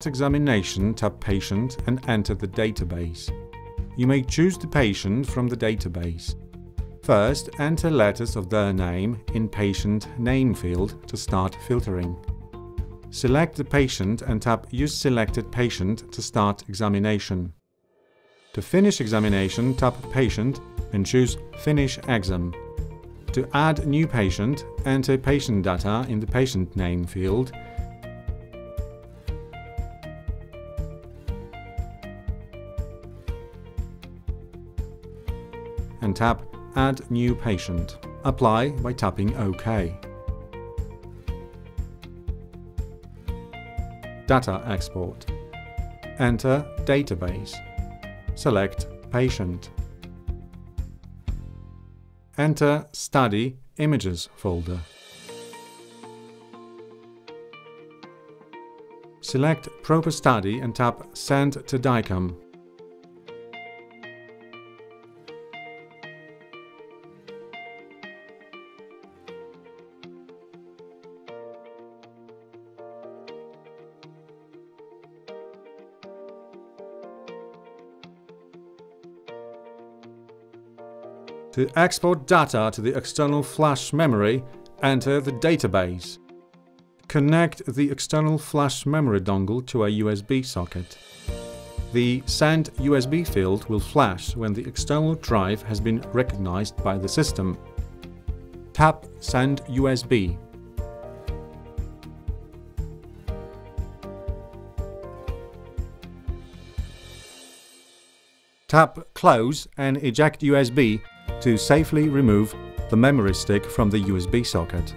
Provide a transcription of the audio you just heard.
Examination, tap Patient and enter the database. You may choose the patient from the database. First, enter letters of their name in Patient Name field to start filtering. Select the patient and tap Use Selected Patient to start examination. To finish examination, tap Patient and choose Finish Exam. To add new patient, enter patient data in the Patient Name field and tap Add New Patient. Apply by tapping OK. Data export. Enter Database. Select Patient. Enter Study Images folder. Select Proper Study and tap Send to DICOM. To export data to the external flash memory, enter the database. Connect the external flash memory dongle to a USB socket. The Send USB field will flash when the external drive has been recognized by the system. Tap Send USB. Tap Close and eject USB to safely remove the memory stick from the USB socket.